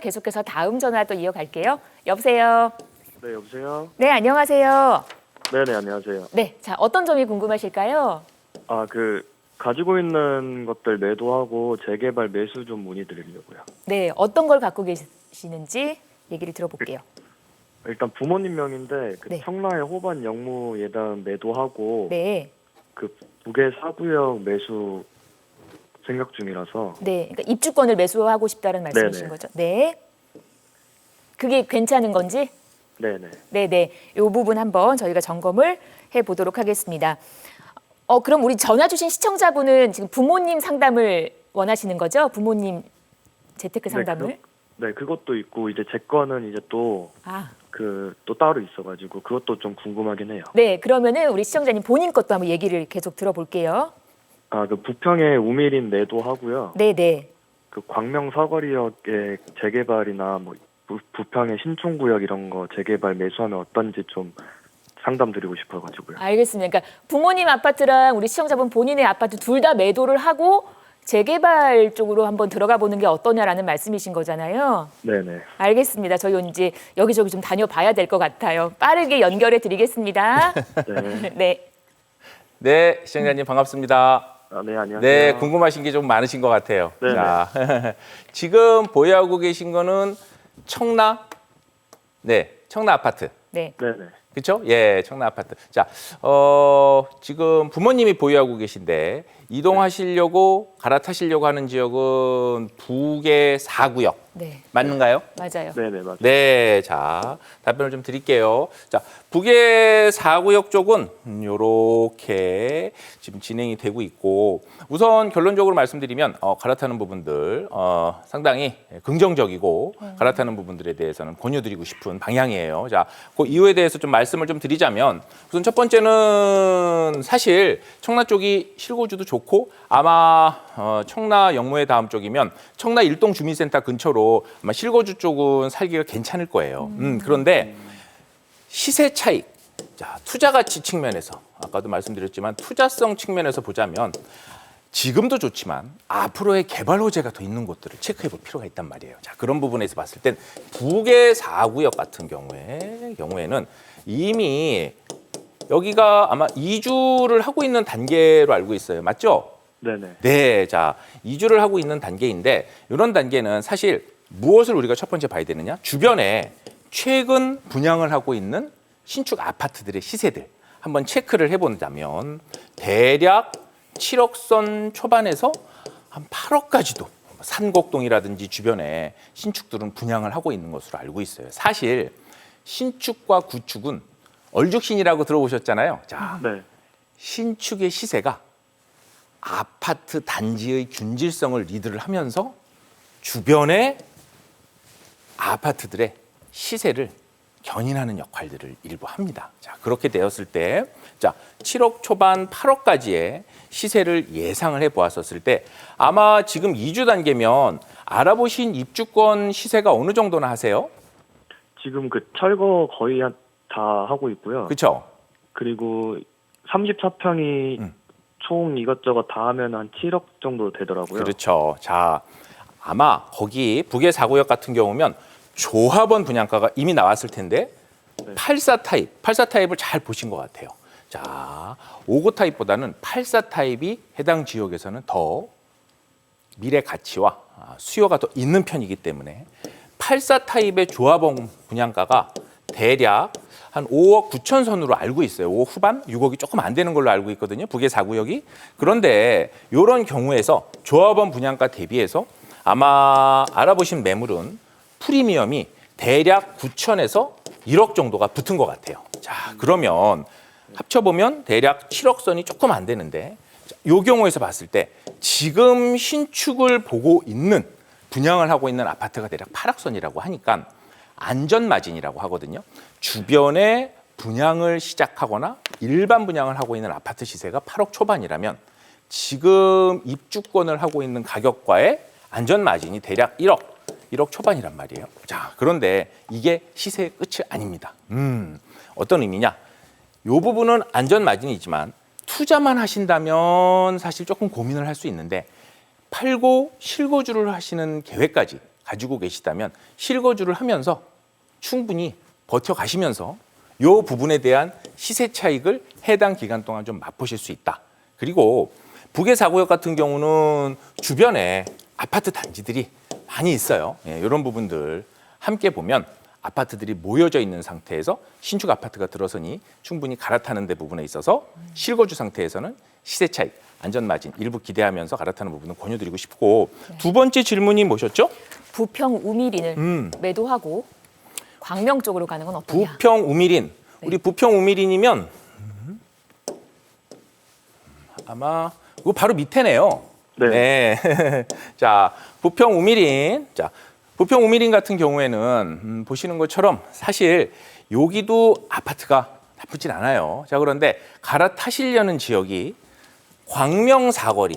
계속해서 다음 전화 또 이어갈게요. 여보세요. 네, 여보세요? 네, 안녕하세요. 네네, 안녕하세요. 네, 자, 어떤 점이 궁금하실까요? 가지고 있는 것들 매도하고 재개발 매수 좀 문의드리려고요. 네, 어떤 걸 갖고 계시는지 얘기를 들어볼게요. 일단 부모님 명인데, 네. 청라의 호반 영무 예단 매도하고, 네, 북의 4구역 매수 생각 중이라서, 네, 그러니까 입주권을 매수하고 싶다는 말씀이신 네네. 거죠? 네. 그게 괜찮은 건지? 네네. 네. 이 부분 한번 저희가 점검을 해보도록 하겠습니다. 그럼 우리 전화 주신 시청자분은 지금 부모님 상담을 원하시는 거죠? 부모님 재테크 상담을? 그것도 있고, 이제 제 거는 이제 또 따로 있어가지고, 그것도 좀 궁금하긴 해요. 네, 그러면은 우리 시청자님 본인 것도 한번 얘기를 계속 들어볼게요. 부평의 우미린 매도하고요. 네. 광명 사거리역의 재개발이나 부평의 신촌구역 이런 거 재개발 매수하면 어떤지 좀 상담드리고 싶어가지고요. 알겠습니다. 그러니까 부모님 아파트랑 우리 시청자분 본인의 아파트 둘 다 매도를 하고 재개발 쪽으로 한번 들어가 보는 게 어떠냐라는 말씀이신 거잖아요. 네네. 알겠습니다. 저희 이제 여기저기 좀 다녀봐야 될 것 같아요. 빠르게 연결해 드리겠습니다. 네. 네. 네, 시청자님 반갑습니다. 네, 안녕하세요. 네, 궁금하신 게 좀 많으신 것 같아요. 네네. 자, 지금 보유하고 계신 거는 청라? 네, 청라 아파트. 네. 네네. 그렇죠? 예, 청라 아파트. 자, 지금 부모님이 보유하고 계신데 이동하시려고 갈아타시려고 하는 지역은 북의 4구역. 네. 맞는가요? 맞아요. 네네, 맞아요. 네, 자, 답변을 좀 드릴게요. 자, 북의 4구역 쪽은 요렇게 지금 진행이 되고 있고, 우선 결론적으로 말씀드리면, 갈아타는 부분들, 상당히 긍정적이고, 갈아타는 부분들에 대해서는 권유드리고 싶은 방향이에요. 자, 그 이유에 대해서 좀 말씀을 좀 드리자면, 우선 첫 번째는 사실 청라 쪽이 실거주도 좋고, 아마 청라 영무의 다음 쪽이면 청라 일동 주민센터 근처로 아마 실거주 쪽은 살기가 괜찮을 거예요. 그런데 시세 차익, 자, 투자 가치 측면에서 아까도 말씀드렸지만 투자성 측면에서 보자면 지금도 좋지만 앞으로의 개발 호재가 더 있는 곳들을 체크해 볼 필요가 있단 말이에요. 자, 그런 부분에서 봤을 땐 북의 4구역 같은 경우에는 이미 여기가 아마 이주를 하고 있는 단계로 알고 있어요. 맞죠? 네네. 네, 자, 이주를 하고 있는 단계인데 이런 단계는 사실 무엇을 우리가 첫 번째 봐야 되느냐? 주변에 최근 분양을 하고 있는 신축 아파트들의 시세들 한번 체크를 해본다면 대략 7억 선 초반에서 한 8억까지도 산곡동이라든지 주변에 신축들은 분양을 하고 있는 것으로 알고 있어요. 사실 신축과 구축은 얼죽신이라고 들어보셨잖아요. 자, 네. 신축의 시세가 아파트 단지의 균질성을 리드를 하면서 주변의 아파트들의 시세를 견인하는 역할들을 일부 합니다. 자, 그렇게 되었을 때, 자, 7억 초반 8억까지의 시세를 예상을 해 보았었을 때 아마 지금 이주 단계면 알아보신 입주권 시세가 어느 정도나 하세요? 지금 철거 거의 다 하고 있고요. 그렇죠? 그리고 34평이 총 이것저것 다 하면 한 7억 정도 되더라고요. 그렇죠. 자, 아마 거기 북의 4구역 같은 경우면 조합원 분양가가 이미 나왔을 텐데 네. 84 타입을 잘 보신 것 같아요. 자, 59 타입보다는 84 타입이 해당 지역에서는 더 미래 가치와 수요가 더 있는 편이기 때문에 84 타입의 조합원 분양가가 대략 한 5억 9천 선으로 알고 있어요. 5억 후반, 6억이 조금 안 되는 걸로 알고 있거든요. 북의 4구역이. 그런데 이런 경우에서 조합원 분양가 대비해서 아마 알아보신 매물은 프리미엄이 대략 9천에서 1억 정도가 붙은 것 같아요. 자, 그러면 합쳐보면 대략 7억 선이 조금 안 되는데 이 경우에서 봤을 때 지금 신축을 보고 있는 분양을 하고 있는 아파트가 대략 8억 선이라고 하니까 안전마진이라고 하거든요. 주변에 분양을 시작하거나 일반 분양을 하고 있는 아파트 시세가 8억 초반이라면 지금 입주권을 하고 있는 가격과의 안전마진이 대략 1억 초반이란 말이에요. 자, 그런데 이게 시세의 끝이 아닙니다. 어떤 의미냐? 이 부분은 안전마진이지만 투자만 하신다면 사실 조금 고민을 할 수 있는데 팔고 실거주를 하시는 계획까지 가지고 계시다면 실거주를 하면서 충분히 버텨가시면서 이 부분에 대한 시세 차익을 해당 기간 동안 좀 맛보실 수 있다. 그리고 북의 4구역 같은 경우는 주변에 아파트 단지들이 많이 있어요. 예, 이런 부분들 함께 보면 아파트들이 모여져 있는 상태에서 신축 아파트가 들어서니 충분히 갈아타는 데 부분에 있어서 실거주 상태에서는 시세 차익, 안전 마진 일부 기대하면서 갈아타는 부분은 권유드리고 싶고 두 번째 질문이 뭐셨죠? 부평 우미린을 매도하고 광명 쪽으로 가는 건 어떠냐? 부평 우미린. 우리 부평 우미린이면 아마 이거 바로 밑에네요. 네. 네. 자, 부평 우미린. 자, 부평 우미린 같은 경우에는 보시는 것처럼 사실 여기도 아파트가 나쁘진 않아요. 자, 그런데 갈아타시려는 지역이 광명 사거리.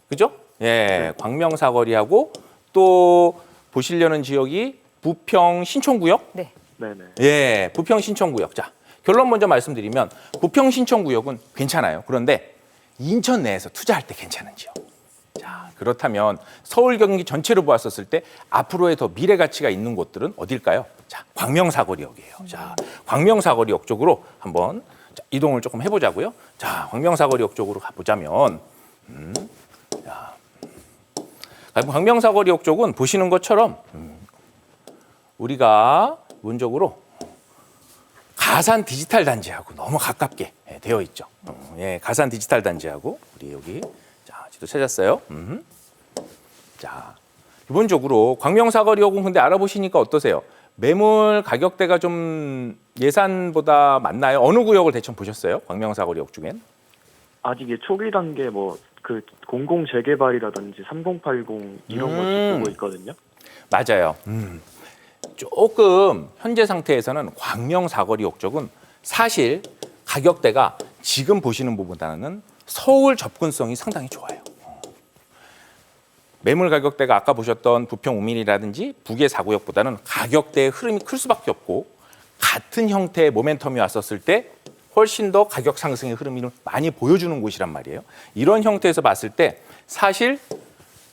그죠? 예, 광명 사거리하고 또 보시려는 지역이 부평 신촌구역. 네. 네네. 예, 부평 신촌구역. 자, 결론 먼저 말씀드리면 부평 신촌구역은 괜찮아요. 그런데 인천 내에서 투자할 때 괜찮은 지역. 자, 그렇다면 서울 경기 전체로 보았었을 때 앞으로의 더 미래 가치가 있는 곳들은 어딜까요? 자, 광명사거리역이에요. 자, 광명사거리역 쪽으로 한번 이동을 조금 해보자고요. 자, 광명사거리역 쪽으로 가보자면, 자, 광명사거리역 쪽은 보시는 것처럼 우리가 원적으로 가산 디지털 단지하고 너무 가깝게 되어 있죠. 예, 가산 디지털 단지하고 우리 여기 자 지도 찾았어요. 자 기본적으로 광명사거리역은 근데 알아보시니까 어떠세요? 매물 가격대가 좀 예산보다 많나요? 어느 구역을 대충 보셨어요? 광명사거리역 중엔? 아직 초기 단계 뭐 그 공공 재개발이라든지 3080 이런 거 보고 있거든요. 맞아요. 조금 현재 상태에서는 광명사거리역 쪽은 사실 가격대가 지금 보시는 부분보다는 서울 접근성이 상당히 좋아요. 매물 가격대가 아까 보셨던 부평 우민이라든지 북의 4구역보다는 가격대의 흐름이 클 수밖에 없고 같은 형태의 모멘텀이 왔었을 때 훨씬 더 가격 상승의 흐름을 많이 보여주는 곳이란 말이에요. 이런 형태에서 봤을 때 사실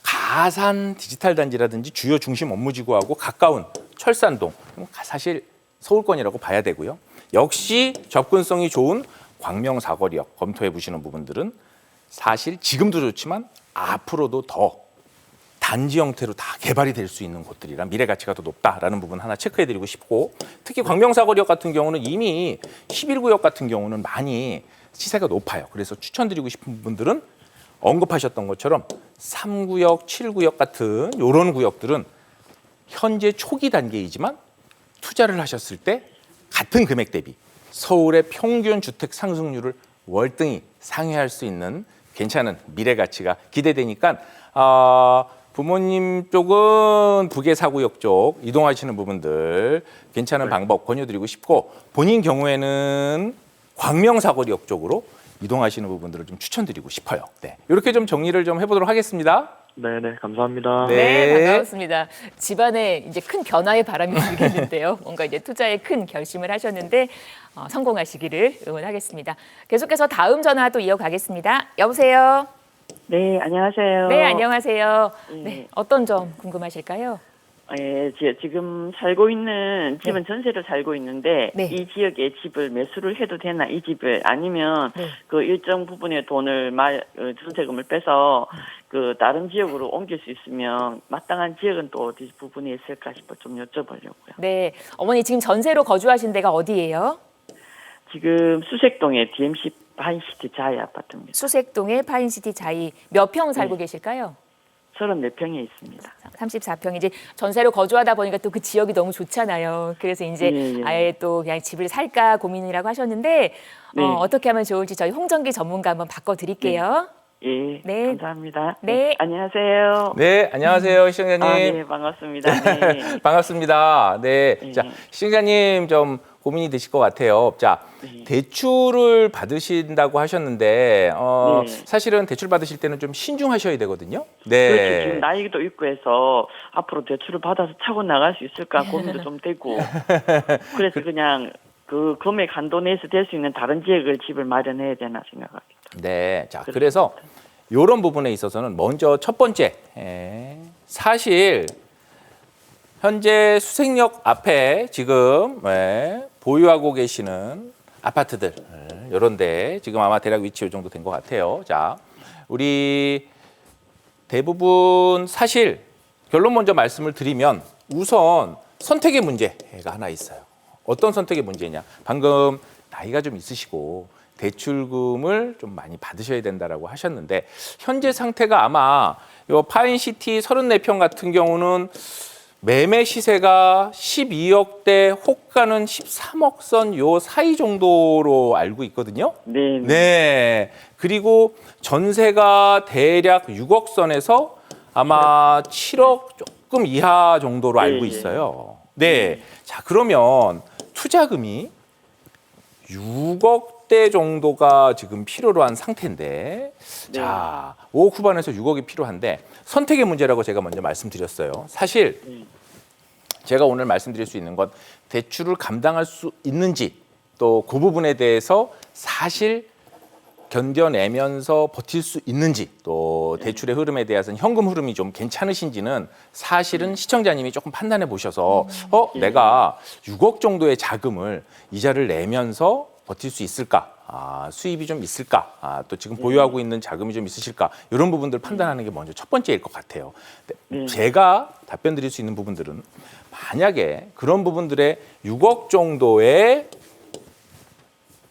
가산 디지털 단지라든지 주요 중심 업무지구하고 가까운 철산동 사실 서울권이라고 봐야 되고요. 역시 접근성이 좋은 광명사거리역 검토해 보시는 부분들은 사실 지금도 좋지만 앞으로도 더 단지 형태로 다 개발이 될 수 있는 곳들이라 미래 가치가 더 높다라는 부분 하나 체크해 드리고 싶고 특히 광명사거리역 같은 경우는 이미 11구역 같은 경우는 많이 시세가 높아요. 그래서 추천드리고 싶은 분들은 언급하셨던 것처럼 3구역, 7구역 같은 이런 구역들은 현재 초기 단계이지만 투자를 하셨을 때 같은 금액 대비 서울의 평균 주택 상승률을 월등히 상회할 수 있는 괜찮은 미래 가치가 기대되니까 부모님 쪽은 북의 4구역 쪽 이동하시는 부분들 괜찮은 방법 권유드리고 싶고 본인 경우에는 광명사거리역 쪽으로 이동하시는 부분들을 좀 추천드리고 싶어요. 네, 이렇게 좀 정리를 좀 해보도록 하겠습니다. 네네, 감사합니다. 네. 네, 반갑습니다. 집안에 이제 큰 변화의 바람이 불겠는데요. 뭔가 이제 투자에 큰 결심을 하셨는데 성공하시기를 응원하겠습니다. 계속해서 다음 전화 또 이어가겠습니다. 여보세요. 네, 안녕하세요. 네, 안녕하세요. 네. 네, 어떤 점 궁금하실까요? 예, 지금 살고 있는 집은 전세로 살고 있는데 네. 이 지역에 집을 매수를 해도 되나 이 집을 아니면 네. 그 일정 부분의 돈을 전세금을 빼서 그 다른 지역으로 옮길 수 있으면 마땅한 지역은 또 어디 부분에 있을까 싶어 좀 여쭤보려고요. 네, 어머니 지금 전세로 거주하신 데가 어디예요? 지금 수색동에 DMC 파인시티 자이 아파트입니다. 수색동의 파인시티 자이 몇 평 살고 계실까요? 34평에 있습니다. 34평 이제 전세로 거주하다 보니까 또 그 지역이 너무 좋잖아요. 그래서 이제 예. 아예 또 그냥 집을 살까 고민이라고 하셨는데 네. 어떻게 하면 좋을지 저희 홍정기 전문가 한번 바꿔드릴게요. 예, 네. 감사합니다. 네. 안녕하세요. 네, 안녕하세요, 시청자님. 네, 반갑습니다. 네. 반갑습니다. 네, 네. 자 시청자님 좀 고민이 되실 것 같아요. 자, 네. 대출을 받으신다고 하셨는데 네. 사실은 대출 받으실 때는 좀 신중하셔야 되거든요. 그렇죠. 네. 지금 나이도 있고 해서 앞으로 대출을 받아서 차고 나갈 수 있을까 고민도 좀 되고 그래서 그냥 그 금액 한도 내에서 될 수 있는 다른 지역을 집을 마련해야 되나 생각합니다. 네, 자 그래서 이런 부분에 있어서는 먼저 첫 번째 사실 현재 수색역 앞에 지금 보유하고 계시는 아파트들 이런 데 지금 아마 대략 위치 이 정도 된 것 같아요. 자, 우리 대부분 사실 결론 먼저 말씀을 드리면 우선 선택의 문제가 하나 있어요. 어떤 선택의 문제냐? 방금 나이가 좀 있으시고 대출금을 좀 많이 받으셔야 된다라고 하셨는데 현재 상태가 아마 요 파인시티 34평 같은 경우는 매매 시세가 12억대, 호가는 13억 선 요 사이 정도로 알고 있거든요. 네. 네. 그리고 전세가 대략 6억 선에서 아마 7억 조금 이하 정도로 알고 예, 예. 있어요. 네. 자, 그러면 투자금이 6억대 정도가 지금 필요로 한 상태인데, 자, 5억 후반에서 6억이 필요한데 선택의 문제라고 제가 먼저 말씀드렸어요. 사실 제가 오늘 말씀드릴 수 있는 건 대출을 감당할 수 있는지 또 그 부분에 대해서 사실 견뎌내면서 버틸 수 있는지 또 대출의 흐름에 대해서는 현금 흐름이 좀 괜찮으신지는 사실은 시청자님이 조금 판단해 보셔서 내가 6억 정도의 자금을 이자를 내면서 버틸 수 있을까? 수입이 좀 있을까? 또 지금 보유하고 있는 자금이 좀 있으실까? 이런 부분들 판단하는 게 먼저 첫 번째일 것 같아요. 제가 답변 드릴 수 있는 부분들은 만약에 그런 부분들의 6억 정도의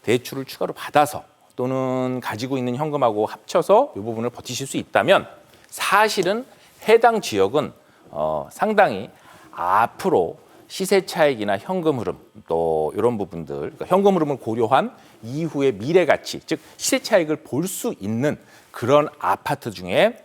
대출을 추가로 받아서 또는 가지고 있는 현금하고 합쳐서 이 부분을 버티실 수 있다면 사실은 해당 지역은 상당히 앞으로 시세 차익이나 현금 흐름 또 이런 부분들, 그러니까 현금 흐름을 고려한 이후의 미래 가치, 즉 시세 차익을 볼 수 있는 그런 아파트 중에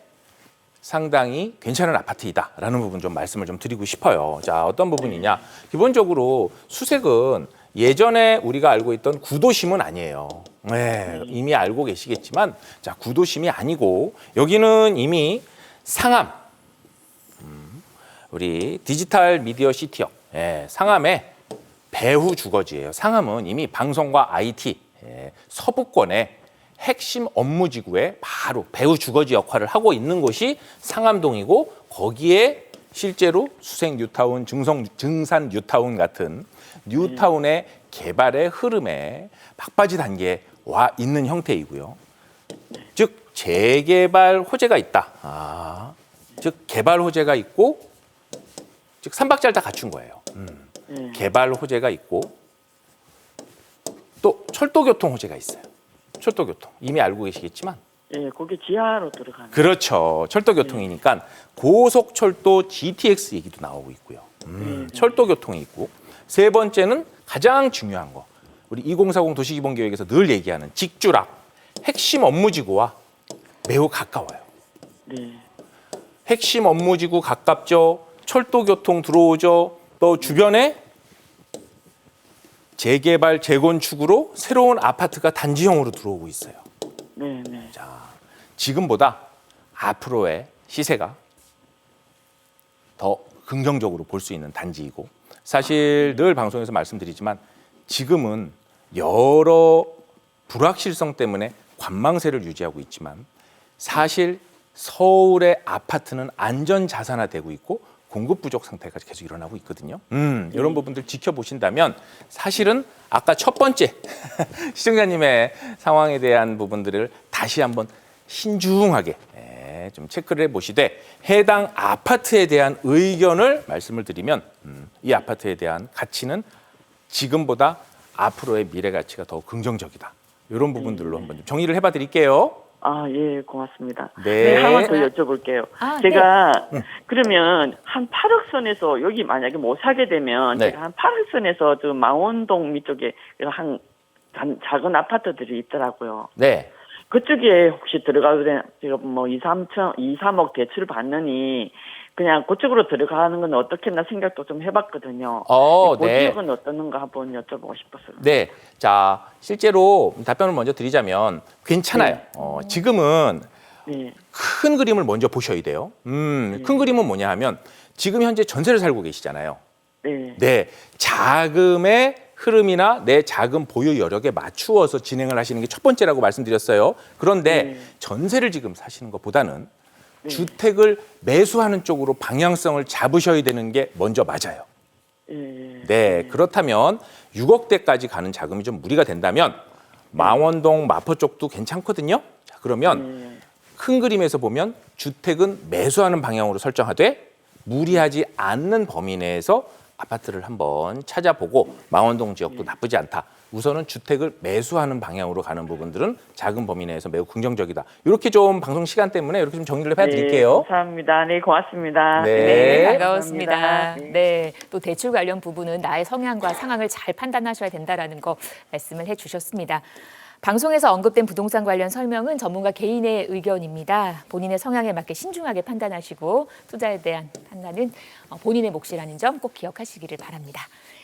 상당히 괜찮은 아파트이다라는 부분 좀 말씀을 좀 드리고 싶어요. 자, 어떤 부분이냐? 기본적으로 수색은 예전에 우리가 알고 있던 구도심은 아니에요. 네, 이미 알고 계시겠지만, 자, 구도심이 아니고 여기는 이미 상암, 우리 디지털 미디어 시티역, 상암의 배후 주거지예요. 상암은 이미 방송과 IT, 서부권의 핵심 업무지구에 바로 배후 주거지 역할을 하고 있는 곳이 상암동이고 거기에 실제로 수색 뉴타운, 증산 뉴타운 같은 뉴타운의 개발의 흐름에 막바지 단계에 와 있는 형태이고요. 즉 재개발 호재가 있다. 즉 개발 호재가 있고 즉 삼박자를 다 갖춘 거예요. 개발 호재가 있고 또 철도교통 호재가 있어요. 철도교통 이미 알고 계시겠지만 거기 지하로 들어가는. 그렇죠. 철도교통이니까 고속철도 GTX 얘기도 나오고 있고요. 철도교통이 있고 세 번째는 가장 중요한 거 우리 2040 도시기본계획에서 늘 얘기하는 직주락 핵심 업무지구와 매우 가까워요. 네. 핵심 업무지구 가깝죠. 철도교통 들어오죠. 또 주변에 재개발, 재건축으로 새로운 아파트가 단지형으로 들어오고 있어요. 네, 네. 자, 지금보다 앞으로의 시세가 더 긍정적으로 볼 수 있는 단지이고 사실 늘 방송에서 말씀드리지만 지금은 여러 불확실성 때문에 관망세를 유지하고 있지만 사실 서울의 아파트는 안전 자산화되고 있고 공급 부족 상태가 계속 일어나고 있거든요. 이런 부분들 지켜보신다면 사실은 아까 첫 번째 시청자님의 상황에 대한 부분들을 다시 한번 신중하게 좀 체크를 해보시되 해당 아파트에 대한 의견을 말씀을 드리면 이 아파트에 대한 가치는 지금보다 앞으로의 미래 가치가 더 긍정적이다. 이런 부분들로 한번 좀 정리를 해봐 드릴게요. 예, 고맙습니다. 네. 하나 더 여쭤볼게요. 제가 그러면 한 8억 선에서 여기 만약에 못 사게 되면 네. 제가 한 8억 선에서 저 망원동 밑쪽에 한 작은 아파트들이 있더라고요. 네. 그쪽에 혹시 들어가도 되나? 제가 뭐 2, 3억 대출 받느니 그냥 그쪽으로 들어가는 건 어떻겠나 생각도 좀 해봤거든요. 그 네. 지역은 어떠는가 한번 여쭤보고 싶었어요. 네. 자, 실제로 답변을 먼저 드리자면 괜찮아요. 지금은 네. 큰 그림을 먼저 보셔야 돼요. 큰 그림은 뭐냐 하면 지금 현재 전세를 살고 계시잖아요. 네. 네. 자금의 흐름이나 내 자금 보유 여력에 맞추어서 진행을 하시는 게 첫 번째라고 말씀드렸어요. 그런데 전세를 지금 사시는 것보다는 주택을 매수하는 쪽으로 방향성을 잡으셔야 되는 게 먼저 맞아요. 예. 네, 그렇다면 6억대까지 가는 자금이 좀 무리가 된다면 망원동, 마포 쪽도 괜찮거든요. 자, 그러면 큰 그림에서 보면 주택은 매수하는 방향으로 설정하되 무리하지 않는 범위 내에서 아파트를 한번 찾아보고 망원동 지역도 나쁘지 않다. 우선은 주택을 매수하는 방향으로 가는 부분들은 작은 범위 내에서 매우 긍정적이다. 이렇게 좀 방송 시간 때문에 이렇게 좀 정리를 해드릴게요. 네, 감사합니다. 네, 고맙습니다. 네. 네, 네, 반가웠습니다. 감사합니다. 네, 또 대출 관련 부분은 나의 성향과 상황을 잘 판단하셔야 된다라는 거 말씀을 해주셨습니다. 방송에서 언급된 부동산 관련 설명은 전문가 개인의 의견입니다. 본인의 성향에 맞게 신중하게 판단하시고 투자에 대한 판단은 본인의 몫이라는 점 꼭 기억하시기를 바랍니다.